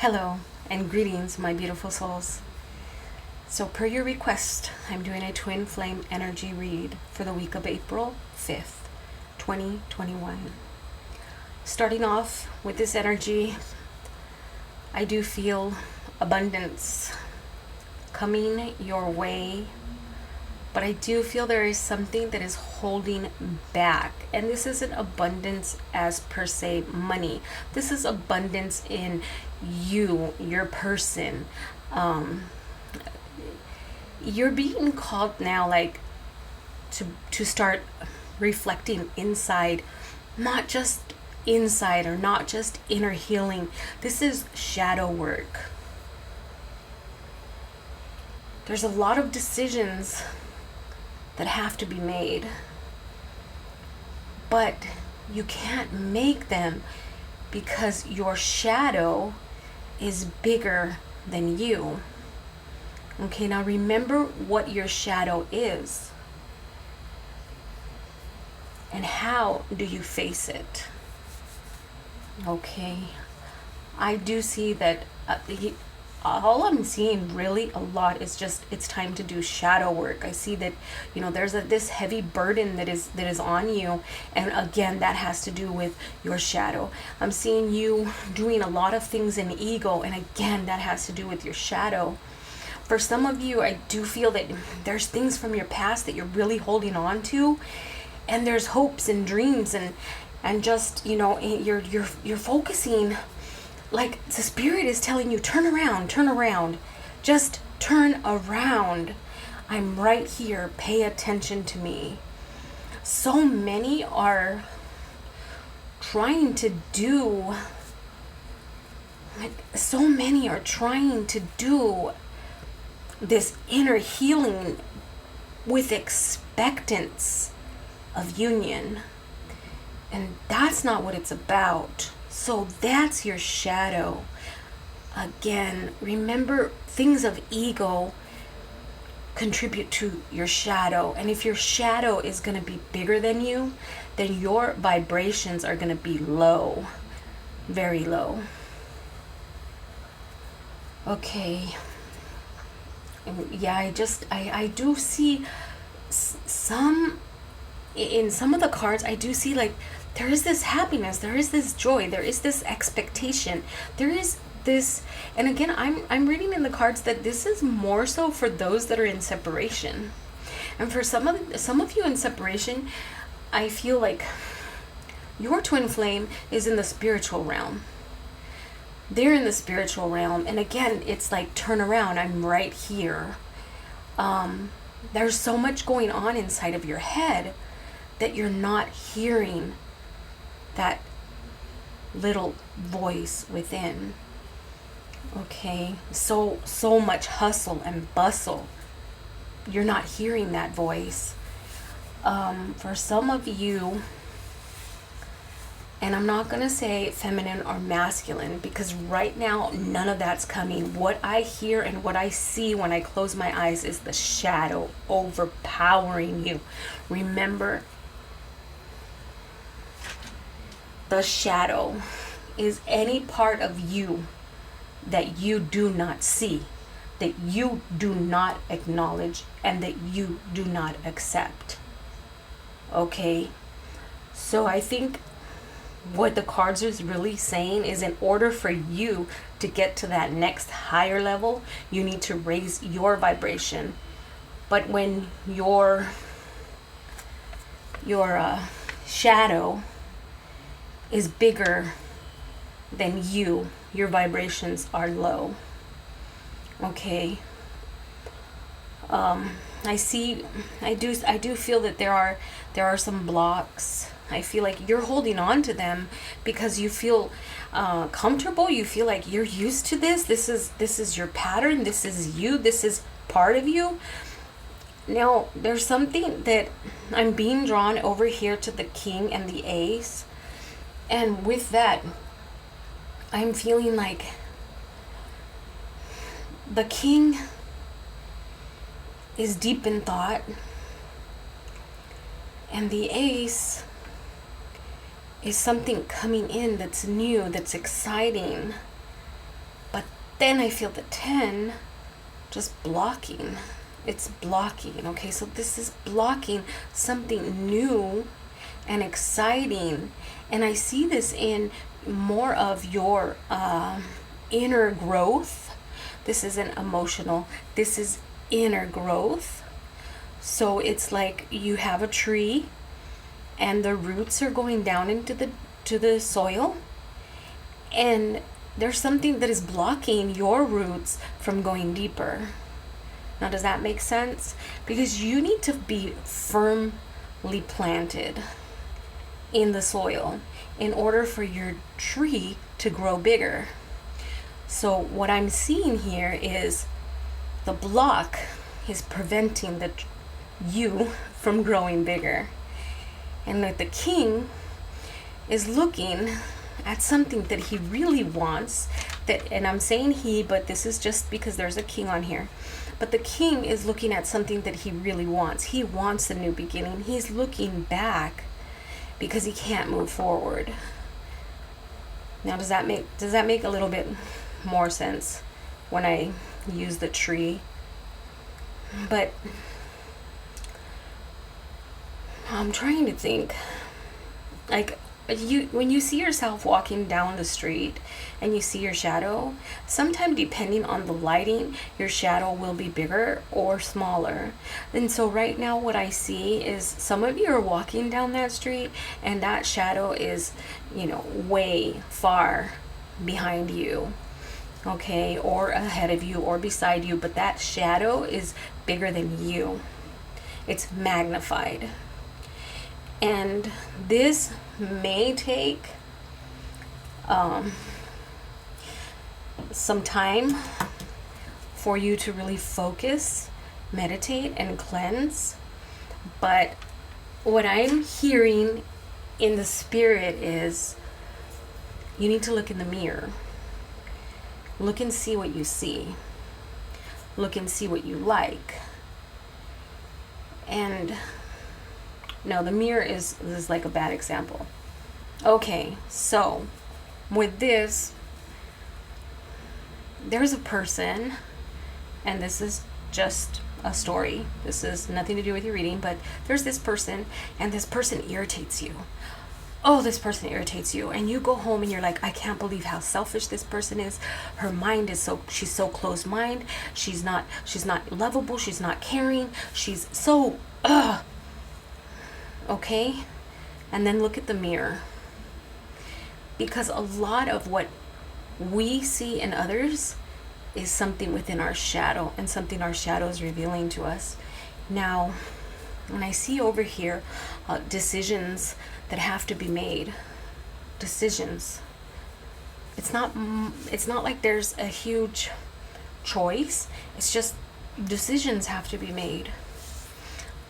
Hello and greetings, my beautiful souls. So, per your request, I'm doing a twin flame energy read for the week of April 5th, 2021. Starting off with this energy, I do feel abundance coming your way, but I do feel there is something that is holding back. And this isn't abundance as per se money. This is abundance in you, your person. You're being called now, like, to start reflecting inside, not just inside or not just inner healing. This is shadow work. There's a lot of decisions that have to be made, but you can't make them because your shadow is bigger than you. Okay, now remember what your shadow is and how do you face it. Okay, I do see that all I'm seeing really a lot is just it's time to do shadow work. I see that there's this heavy burden that is on you, and again that has to do with your shadow. I'm seeing you doing a lot of things in ego, and again that has to do with your shadow. For some of you, I do feel that there's things from your past that you're really holding on to, and there's hopes and dreams and just you're focusing. Like the spirit is telling you, turn around, just turn around. I'm right here, pay attention to me. So many are trying to do this inner healing with expectance of union. And that's not what it's about. So that's your shadow. Again, remember, things of ego contribute to your shadow. And if your shadow is going to be bigger than you, then your vibrations are going to be low. Very low. Okay. Yeah, I do see in some of the cards, I do see like there is this happiness, there is this joy, there is this expectation, there is this, and again, I'm reading in the cards that this is more so for those that are in separation. And for some of you in separation, I feel like your twin flame is in the spiritual realm. They're in the spiritual realm, and again, it's like, turn around, I'm right here. There's so much going on inside of your head that you're not hearing that little voice within. Okay, so much hustle and bustle, you're not hearing that voice. For some of you, and I'm not going to say feminine or masculine because right now none of that's coming. What I hear and what I see when I close my eyes is the shadow overpowering you. Remember, the shadow is any part of you that you do not see, that you do not acknowledge, and that you do not accept. Okay? So I think what the cards is really saying is, in order for you to get to that next higher level, you need to raise your vibration. But when your shadow is bigger than you, your vibrations are low. Okay. I do feel that there are some blocks. I feel like you're holding on to them because you feel comfortable. You feel like you're used to this. This is your pattern. This is you. This is part of you. Now, there's something that I'm being drawn over here to the king and the ace. And with that, I'm feeling like the king is deep in thought, and the ace is something coming in that's new, that's exciting, but Then I feel the 10 just blocking. It's blocking. Okay, so this is blocking something new and exciting. And I see this in more of your inner growth. This isn't emotional, this is inner growth. So it's like you have a tree and the roots are going down into the soil, and there's something that is blocking your roots from going deeper. Now, does that make sense? Because you need to be firmly planted in the soil in order for your tree to grow bigger. So what I'm seeing here is the block is preventing you from growing bigger. And that the king is looking at something that he really wants, and I'm saying he, but this is just because there's a king on here. But the king is looking at something that he really wants. He wants a new beginning. He's looking back because he can't move forward. Now, does that make a little bit more sense when I use the tree? But I'm trying to think, like, when you see yourself walking down the street and you see your shadow, sometime depending on the lighting, your shadow will be bigger or smaller. And so right now what I see is some of you are walking down that street and that shadow is, way far behind you, okay, or ahead of you or beside you, but that shadow is bigger than you. It's magnified. And this may take some time for you to really focus, meditate, and cleanse. But what I'm hearing in the spirit is you need to look in the mirror. Look and see what you see. Look and see what you like. And no, the mirror is like a bad example. Okay, so with this, there's a person, and this is just a story. This is nothing to do with your reading, but there's this person, and this person irritates you. Oh, this person irritates you, and you go home and you're like, I can't believe how selfish this person is. Her mind is she's so closed mind. She's not lovable. She's not caring. She's so okay? And then look at the mirror. Because a lot of what we see in others is something within our shadow, and something our shadow is revealing to us. Now, when I see over here decisions that have to be made, decisions, it's not like there's a huge choice. It's just decisions have to be made.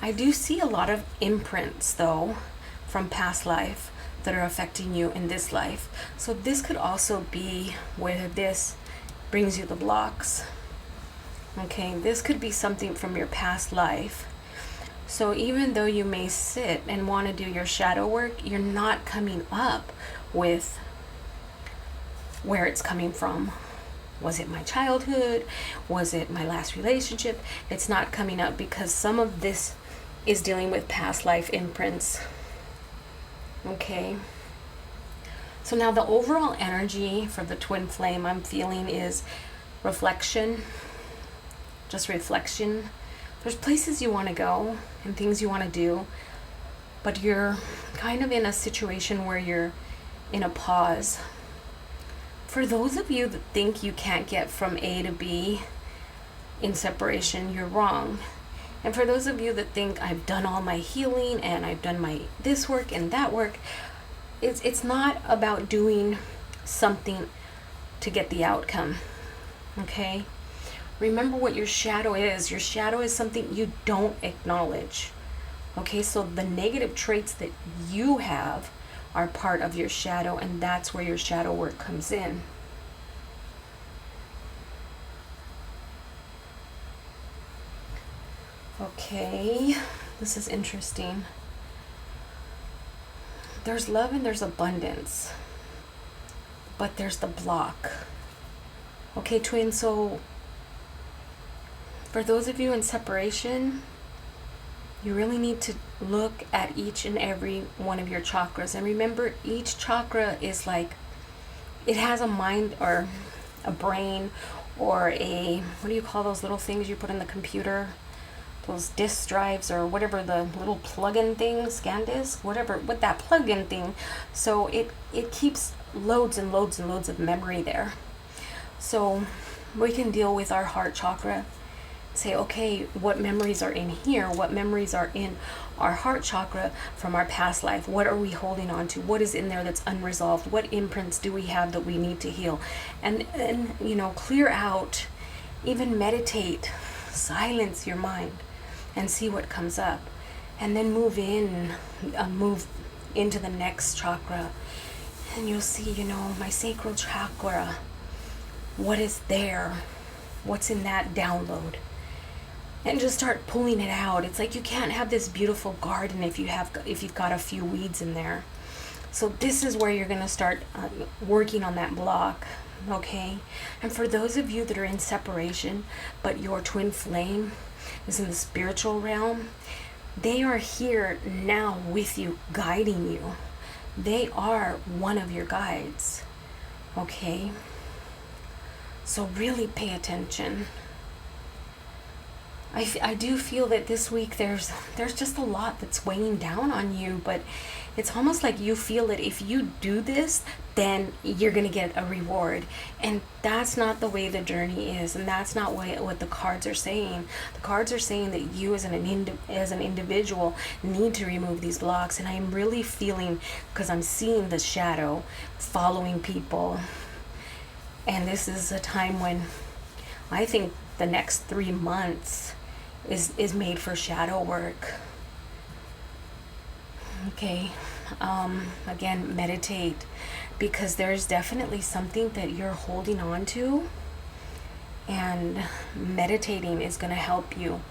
I do see a lot of imprints, though, from past life that are affecting you in this life. So this could also be where this brings you the blocks. Okay, this could be something from your past life. So even though you may sit and want to do your shadow work, you're not coming up with where it's coming from. Was it my childhood? Was it my last relationship? It's not coming up because some of this is dealing with past life imprints. Okay. So now the overall energy for the twin flame I'm feeling is reflection. Just reflection. There's places you want to go and things you want to do, but you're kind of in a situation where you're in a pause. For those of you that think you can't get from A to B in separation, you're wrong. And for those of you that think I've done all my healing and I've done my this work and that work, it's not about doing something to get the outcome. Okay? Remember what your shadow is. Your shadow is something you don't acknowledge. Okay, so the negative traits that you have are part of your shadow, and that's where your shadow work comes in. Okay, this is interesting. There's love and there's abundance, but there's the block. Okay, twins, so for those of you in separation, you really need to look at each and every one of your chakras. And remember, each chakra is like, it has a mind or a brain or a, what do you call those little things you put in the computer? Those disk drives or whatever, the little plug-in thing, scan disk, whatever, with that plug-in thing. So it keeps loads and loads and loads of memory there. So we can deal with our heart chakra, say, okay, what memories are in here? What memories are in our heart chakra from our past life? What are we holding on to? What is in there that's unresolved? What imprints do we have that we need to heal? And clear out, even meditate, silence your mind and see what comes up. And then move into the next chakra. And you'll see, my sacral chakra, what is there? What's in that download? And just start pulling it out. It's like you can't have this beautiful garden if you've got a few weeds in there. So this is where you're going to start working on that block, okay? And for those of you that are in separation, but your twin flame is in the spiritual realm, they are here now with you, guiding you. They are one of your guides, okay? So really pay attention. I do feel that this week there's just a lot that's weighing down on you, but it's almost like you feel that if you do this, then you're going to get a reward. And that's not the way the journey is, and that's not what the cards are saying. The cards are saying that you as an individual need to remove these blocks. And I'm really feeling, because I'm seeing the shadow following people. And this is a time when I think the next 3 months is made for shadow work. Okay. Again, meditate, because there's definitely something that you're holding on to, and meditating is going to help you.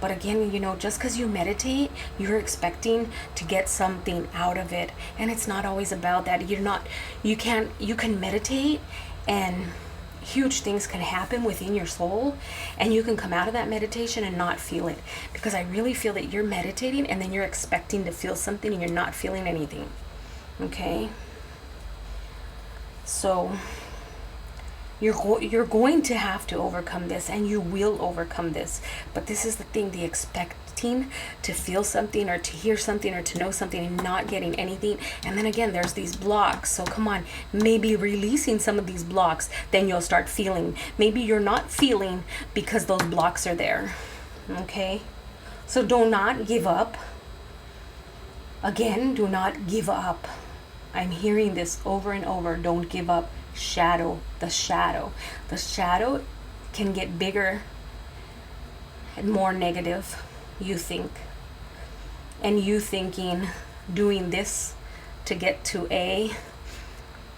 But again, just because you meditate, you're expecting to get something out of it, and it's not always about that. You can meditate, and huge things can happen within your soul, and you can come out of that meditation and not feel it, because I really feel that you're meditating and then you're expecting to feel something and you're not feeling anything. Okay, so you're going to have to overcome this, and you will overcome this. But this is the thing, the expecting to feel something or to hear something or to know something and not getting anything. And then again, there's these blocks. So come on, maybe releasing some of these blocks, then you'll start feeling. Maybe you're not feeling because those blocks are there. Okay, so do not give up. Again, do not give up. I'm hearing this over and over. Don't give up. Shadow, the shadow can get bigger and more negative. You think, and you thinking doing this to get to A,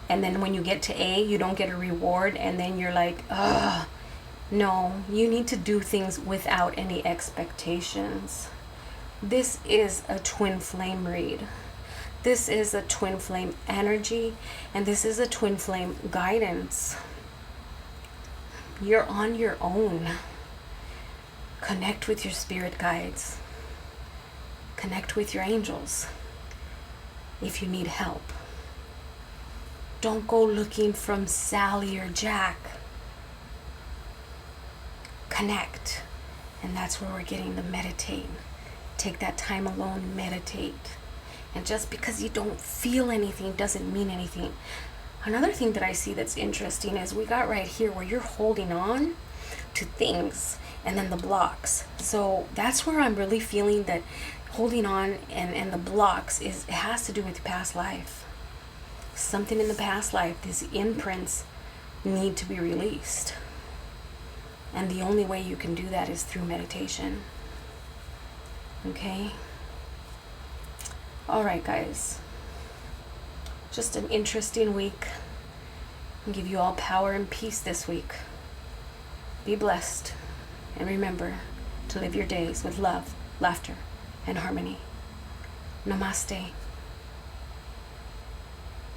and then when you get to A, you don't get a reward, and then you're like, no, you need to do things without any expectations. This is a twin flame read. This is a twin flame energy, and this is a twin flame guidance. You're on your own. Connect with your spirit guides. Connect with your angels if you need help. Don't go looking from Sally or Jack. Connect. And that's where we're getting the meditate. Take that time alone, meditate. And just because you don't feel anything doesn't mean anything. Another thing that I see that's interesting is we got right here where you're holding on to things, and then the blocks. So that's where I'm really feeling that holding on and the blocks it has to do with past life. Something in the past life, these imprints need to be released. And the only way you can do that is through meditation. Okay? All right, guys. Just an interesting week. I'll give you all power and peace this week. Be blessed. And remember to live your days with love, laughter, and harmony. Namaste.